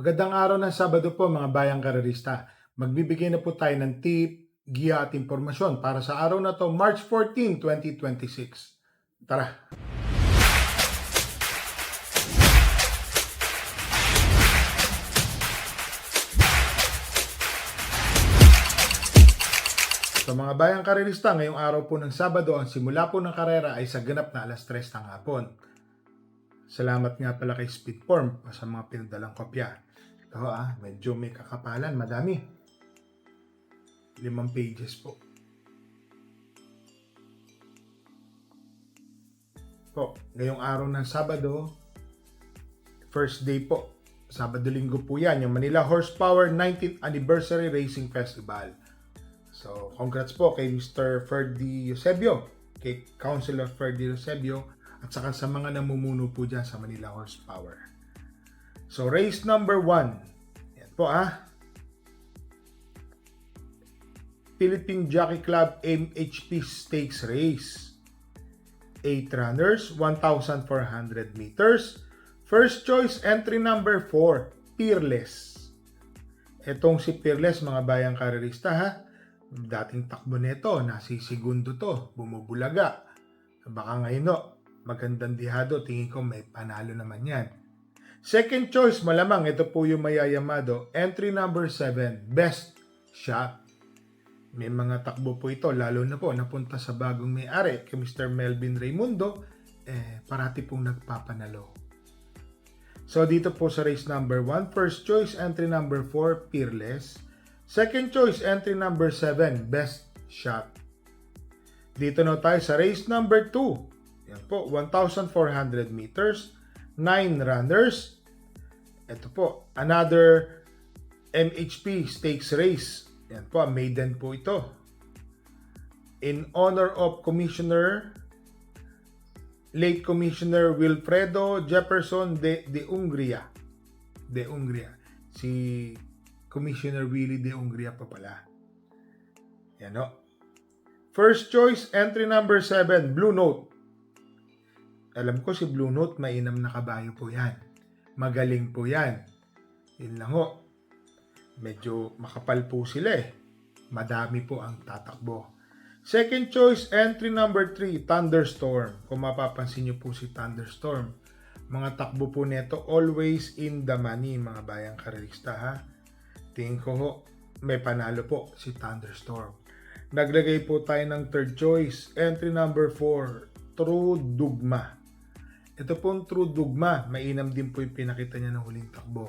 Magandang araw ng Sabado po mga bayang karerista. Magbibigay na po tayo ng tip, giya at impormasyon para sa araw na to, March 14, 2026. Tara! Sa mga bayang karerista, ngayong araw po ng Sabado, ang simula po ng karera ay sa ganap na alas 3 ng hapon. Salamat nga pala kay Speedform sa mga pinadalang kopya. Ito medyo may kakapalan, madami. 5 pages po. Ngayong araw ng Sabado, first day po. Sabado-linggo po yan, yung Manila Horsepower 19th Anniversary Racing Festival. So, congrats po kay Mr. Ferdy Eusebio, kay Councilor Ferdy Eusebio, at saka sa mga namumuno po dyan sa Manila Horsepower. So, race number 1. Yan po Philippine Jockey Club MHP Stakes Race. 8 runners, 1,400 meters. First choice, entry number 4, Peerless. Etong si Peerless, mga bayang karerista dating takbo nito, nasisigundo to, bumubulaga. Baka ngayon magandang dihado, tingin ko may panalo naman yan. Second choice, malamang ito po yung mayayamado, entry number 7, Best Shot. May mga takbo po ito, lalo na po napunta sa bagong may-ari kay Mr. Melvin Raimundo, parati pong nagpapanalo. So dito po sa race number 1, first choice, entry number 4, Peerless. Second choice, entry number 7, Best Shot. Dito na tayo sa race number 2. Yan po, 1,400 meters, 9 runners. Ito po, another MHP Stakes Race. Yan po, maiden po ito. In honor of late Commissioner Wilfredo Jefferson de Ungria. Si Commissioner Willie de Ungria pa pala. Yan First choice, entry number 7, Blue Note. Alam ko si Blue Note, mainam na kabayo po yan. Magaling po yan. Yun lang Medyo makapal po sila Madami po ang tatakbo. Second choice, entry number 3, Thunderstorm. Kung mapapansin nyo po si Thunderstorm, mga takbo po neto always in the money, mga bayang karerista Tingin ko may panalo po si Thunderstorm. Naglagay po tayo ng third choice, entry number 4, True Dugma. Ito pong True Dugma, mainam din po yung pinakita niya ng huling takbo.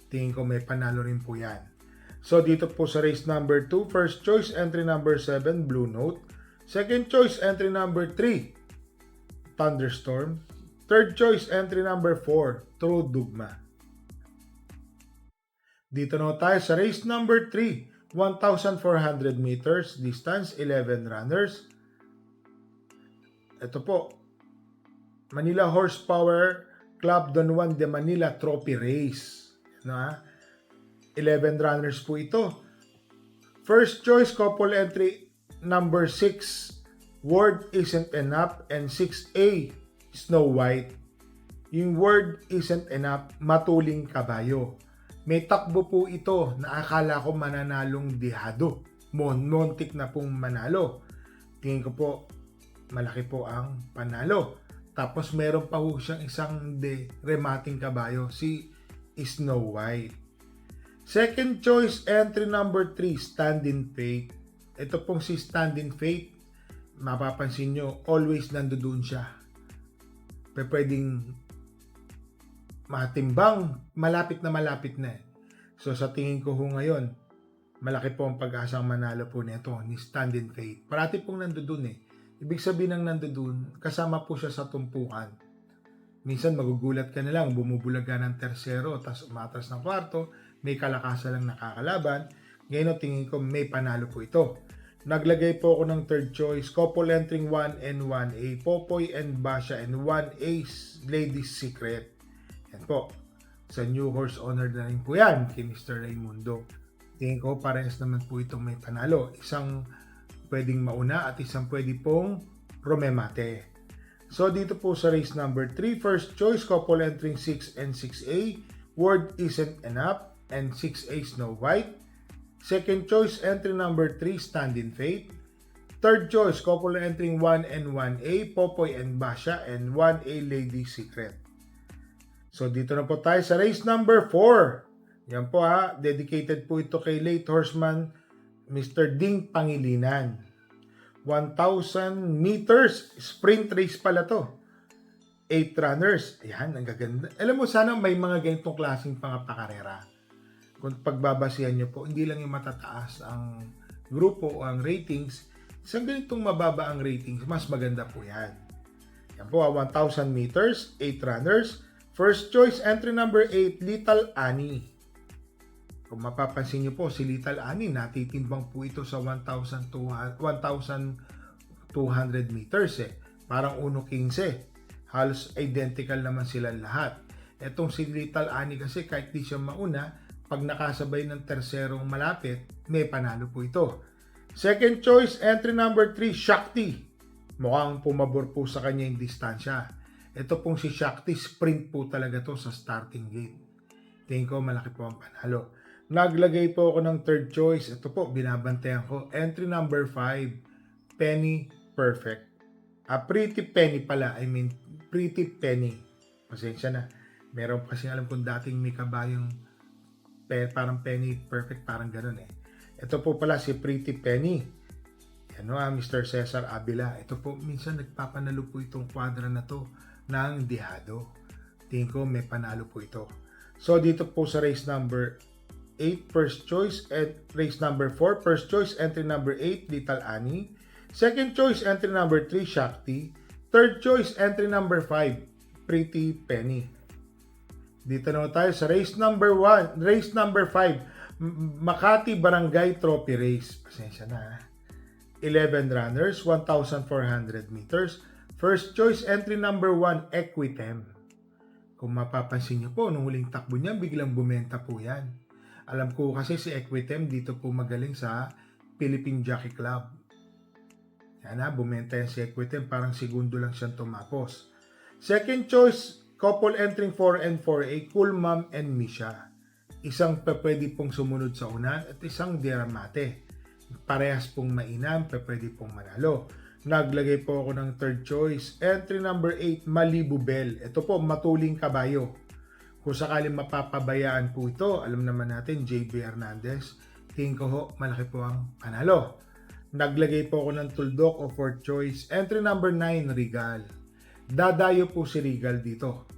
Tingin ko may panalo rin po yan. So dito po sa race number 2, first choice, entry number 7, Blue Note. Second choice, entry number 3, Thunderstorm. Third choice, entry number 4, True Dugma. Dito na tayo sa race number 3, 1,400 meters, distance, 11 runners. Ito po, Manila Horsepower Club Don Juan de Manila Trophy Race. 11 runners po ito. First choice, couple entry number 6, Word Isn't Enough, and 6A, Snow White. Yung Word Isn't Enough, matuling kabayo. May takbo po ito na akala ko mananalong dihado. Montik na pong manalo. Tingin ko po, malaki po ang panalo. Tapos meron pa po siyang isang remating kabayo, si Snow White. Second choice, entry number 3, Stand in Faith. Ito pong si Stand in Faith, mapapansin nyo, always nandoon siya. Pwedeng matimbang, malapit na So sa tingin ko ngayon, malaki po ang pag-asang manalo po nito ni Stand in Faith. Parati pong nandoon Ibig sabihin ng nandoon, kasama po siya sa tumpukan. Minsan magugulat ka na lang, bumubulaga ng tersero, tapos umatras ng kwarto, may kalakasan lang nakakalaban. Ngayon tingin ko may panalo po ito. Naglagay po ako ng third choice, couple entering 1 and 1A, Popoy and Basha, and 1A's Lady's Secret. Yan po. Sa New Horse Honor na rin po yan kay Mr. Raimundo. Tingin ko parehas naman po itong may panalo. Isang pwedeng mauna at isang pwede pong promemate. So dito po sa race number 3, first choice, couple entering 6 and 6A, Word Isn't Enough, and 6A Snow White. Second choice, entry number 3, Stand in Faith. Third choice, couple entering 1 and 1A, Popoy and Basha, and 1A Lady Secret. So dito na po tayo sa race number 4. Yan po ha, dedicated po ito kay late horseman Mr. Ding Pangilinan. 1,000 meters, sprint race pala to. 8 runners, ayan, ang gaganda. Alam mo, sana may mga ganitong klaseng pangapakarera. Kung pagbabasihan nyo po, hindi lang yung matataas ang grupo o ang ratings. Isang ganitong mababa ang ratings, mas maganda po yan. Yan po, 1,000 meters, 8 runners. First choice, entry number 8, Little Annie. Kung mapapansin nyo po, si Little Annie, natitimbang po ito sa 1,200 meters eh. Parang 1.15. Halos identical naman sila lahat. Etong si Little Annie kasi kahit di siya mauna, pag nakasabay ng terserong malapit, may panalo po ito. Second choice, entry number 3, Shakti. Mukhang pumabor po sa kanya yung distansya. Ito pong si Shakti, sprint po talaga to sa starting gate. Tingin ko malaki po ang panalo. Naglagay po ako ng third choice. Ito po, binabantayan ko. Entry number 5, Penny Perfect. Pretty Penny pala. I mean, Pretty Penny. Pasensya na. Meron kasi alam kong dating may kabayong parang Penny Perfect, parang ganun eh. Ito po pala si Pretty Penny. Ano Mr. Cesar Avila. Ito po, minsan nagpapanalo po itong kwadra na to ng dihado. Tingin ko may panalo po ito. So dito po sa race number 8, first choice, and race number 4, first choice, entry number 8, Little Annie. Second choice, entry number 3, Shakti. Third choice, entry number 5, Pretty Penny. Dito na tayo sa race number 1, race number 5, Makati Barangay Trophy Race. Pasensya na. 11 runners, 1,400 meters. First choice, entry number 1, Equitem. Kung mapapansin niyo po, nung huling takbo niya, biglang bumenta po yan. Alam ko kasi si Equitem dito po magaling sa Philippine Jockey Club. Yan na, bumenta yan si Equitem, parang segundo lang siyang tumapos. Second choice, couple entering 4 and 4A, Cool Mom and Misha. Isang pwede pong sumunod sa unan at isang diramate. Parehas pong mainam, pwede pong manalo. Naglagay po ako ng third choice, entry number 8, Malibu Bell. Ito po, matuling kabayo. Kung sakaling mapapabayaan po ito, alam naman natin, JB Hernandez, tingin ko ho, malaki po ang panalo. Naglagay po ako ng tuldok o fourth choice. Entry number 9, Regal. Dadayo po si Regal dito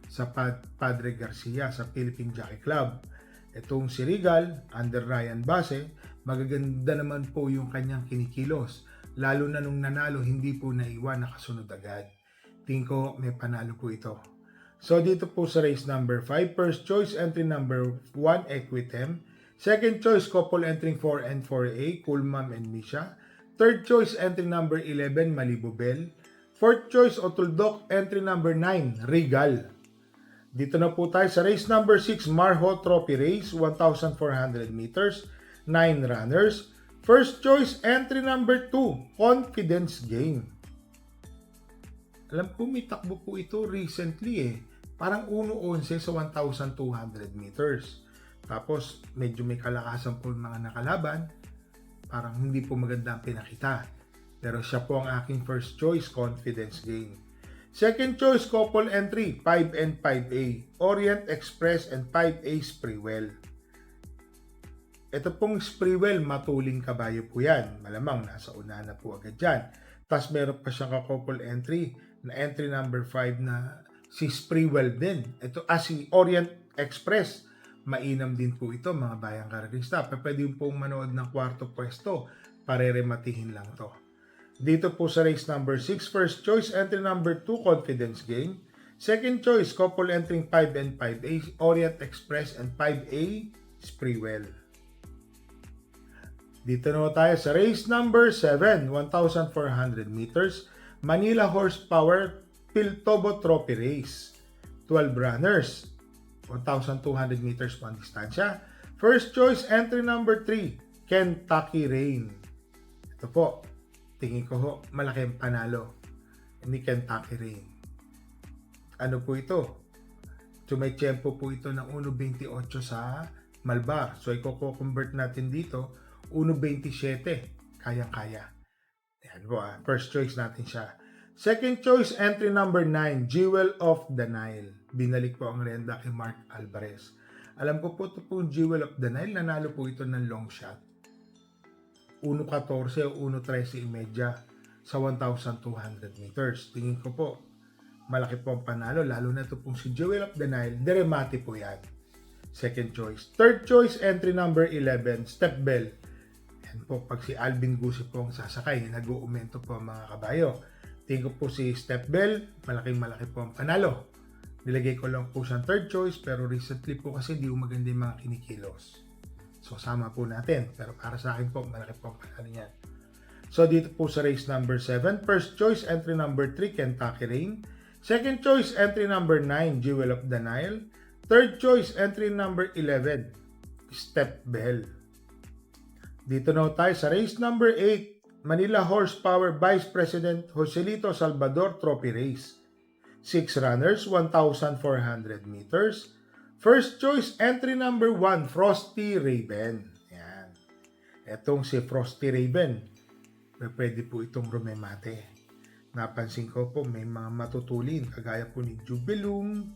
sa Padre Garcia sa Philippine Jockey Club. Itong si Regal, under Ryan Base, magaganda naman po yung kanyang kinikilos. Lalo na nung nanalo, hindi po naiwan, nakasunod agad. Tingin ko may panalo po ito. So dito po sa race number 5, first choice, entry number 1, Equitem. Second choice, couple entering 4 and 4A, Cool Mom and Misha. Third choice, entry number 11, Malibu Bell. Fourth choice, Otuldok, entry number 9, Regal. Dito na po tayo sa race number 6, Marho Trophy Race, 1,400 meters, 9 runners. First choice, entry number 2, Confidence Game. Alam ko may takbo po ito recently eh. Parang 1.11 sa 1,200 meters. Tapos, medyo may kalakasan po mga nakalaban. Parang hindi po maganda ang pinakita. Pero siya po ang aking first choice, Confidence Game. Second choice, couple entry, 5 and 5A. Orient Express and 5A Sprewell. Ito pong Sprewell, matuling kabayo po yan. Malamang, nasa una na po agad dyan. Tapos meron pa siyang couple entry, na entry number 5 na si Sprewell din. Ito, si Orient Express. Mainam din po ito, mga bayang karagista. Pwede pong manood ng kwarto pwesto. Parerematihin lang to. Dito po sa race number 6, first choice, entry number 2, Confidence Game. Second choice, couple entering 5 and 5A, Orient Express and 5A, Sprewell. Dito na tayo sa race number 7, 1,400 meters, Manila Horsepower Piltobo Trophy Race. 12 runners. 1,200 meters po ang distansya. First choice, entry number 3, Kentucky Rain. Ito po, tingin ko ho, malaki ang panalo ni Kentucky Rain. Ano po ito? So may tiyempo po ito ng 1.28 sa Malbar. So i-convert natin dito, 1.27. Kayang-kaya. Yan po first choice natin siya. Second choice, entry number 9, Jewel of the Nile. Binalik po ang renda kay Mark Alvarez. Alam ko po ito po yung Jewel of the Nile, nanalo po ito ng long shot. 1.14 o 1.13.5 sa 1,200 meters. Tingin ko po, malaki po ang panalo, lalo na ito pong si Jewel of the Nile, deremati po yan. Second choice. Third choice, entry number 11, Step Bell. Yan po, pag si Alvin Gusi po ang sasakay, nag-uumento po ang mga kabayo. Tingin ko po si Step Bell, malaki po ang panalo. Nilagay ko lang po siyang third choice, pero recently po kasi di maganda yung mga kinikilos. So, sama po natin. Pero para sa akin po, malaki po ang panalo niyan. So, dito po sa race number 7, first choice, entry number 3, Kentucky Rain. Second choice, entry number 9, Jewel of the Nile. Third choice, entry number 11, Step Bell. Dito na tayo sa race number 8, Manila Horsepower Vice President Joselito Salvador Trophy Race. 6 runners, 1,400 meters. First choice, entry number 1, Frosty Raven. Yan. Etong si Frosty Raven, pwede po itong rumemate. Napansin ko po, may mga matutulin, kagaya po ni Jubilum.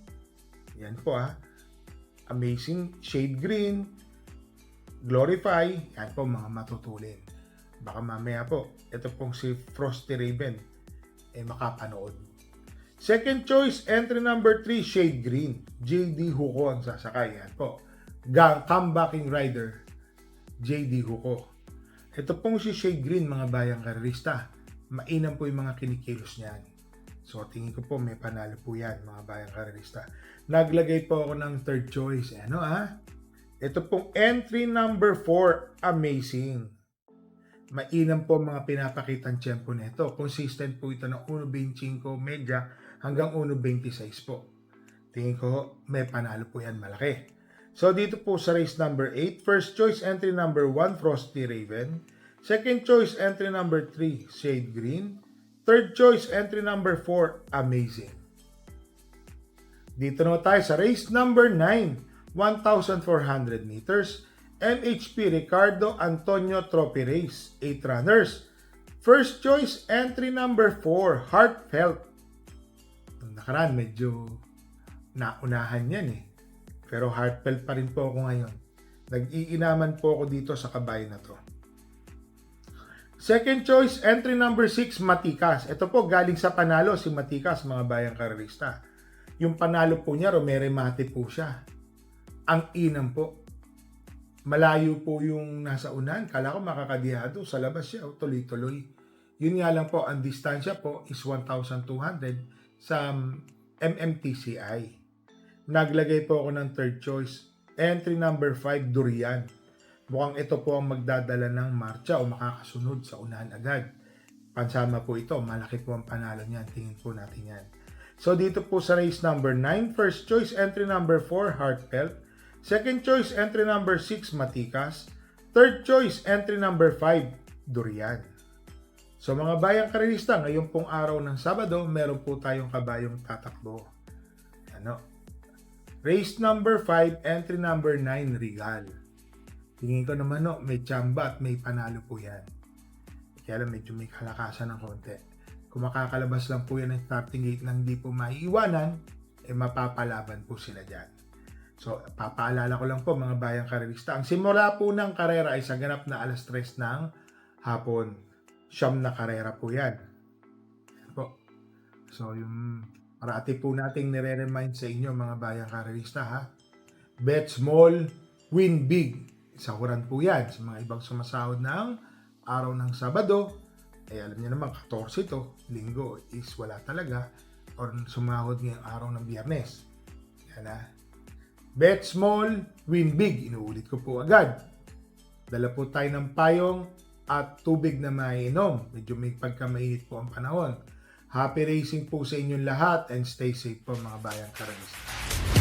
Yan po Amazing, Shade Green, Glorify. Yan po mga matutulin. Baka mamaya po, ito pong si Frosty Raven, makapanood. Second choice, entry number 3, Shade Green. JD Huko ang sasakay. Yan po. Comebacking rider, JD Huko. Ito pong si Shade Green, mga bayang karerista. Mainam po yung mga kinikilos niyan. So, tingin ko po may panalo po yan, mga bayang karerista. Naglagay po ako ng third choice. Ito pong entry number 4, Amazing. Mainam po mga pinapakitang tiyempo nito. Consistent po ito ng 1.25 media hanggang 1.26 po. Tingin ko may panalo po yan malaki. So dito po sa race number 8, first choice entry number 1, Frosty Raven. Second choice entry number 3, Shade Green. Third choice entry number 4, Amazing. Dito na tayo sa race number 9, 1,400 meters. MHP Ricardo Antonio Trophy Race, 8 runners. First choice, entry number 4, Heartfelt. Nakaraan, medyo naunahan yan Pero heartfelt pa rin po ako ngayon. Nag-iinaman po ako dito sa kabayo na to. Second choice, entry number 6, Matikas. Ito po, galing sa panalo si Matikas, mga bayang karerista. Yung panalo po niya, Romere-Mate po siya. Ang inam po. Malayo po yung nasa unahan. Kala ko makakadihado. Sa labas siya, tuloy-tuloy. Yun nga lang po, ang distansya po is 1,200 sa MMTCI. Naglagay po ako ng third choice. Entry number 5, Durian. Mukhang ito po ang magdadala ng marcha o makakasunod sa unahan agad. Pansama po ito. Malaki po ang panalo niyan. Tingin po natin yan. So dito po sa race number 9, first choice, entry number 4, Heartfelt. Second choice, entry number 6, Matikas. Third choice, entry number 5, Durian. So mga bayang karerista, ngayon pong araw ng Sabado, meron po tayong kabayong tatakbo. Race number 5, entry number 9, Regal. Tingin ko naman may tsamba at may panalo po yan. Kaya lang medyo may kalakasan ng konti. Kung makakalabas lang po yan ng starting gate nang di po maiiwanan, mapapalaban po sila dyan. So, papaalala ko lang po mga bayang karerista. Ang simula po ng karera ay sa ganap na alas 3 ng hapon. 9 na karera po yan. Yan po. So, yung parati po nating nire-remind sa inyo mga bayang karerista Bet small, win big. Sahuran po yan sa mga ibang sumasahod ng araw ng Sabado. Alam niyo naman, 14 to, linggo is wala talaga. Or sumahod ngayong araw ng Biyernes. Yan Bet small, win big. Inuulit ko po agad. Dala po tayo ng payong at tubig na maiinom. Medyo may pagkamainit po ang panahon. Happy racing po sa inyong lahat and stay safe po mga bayang karerista.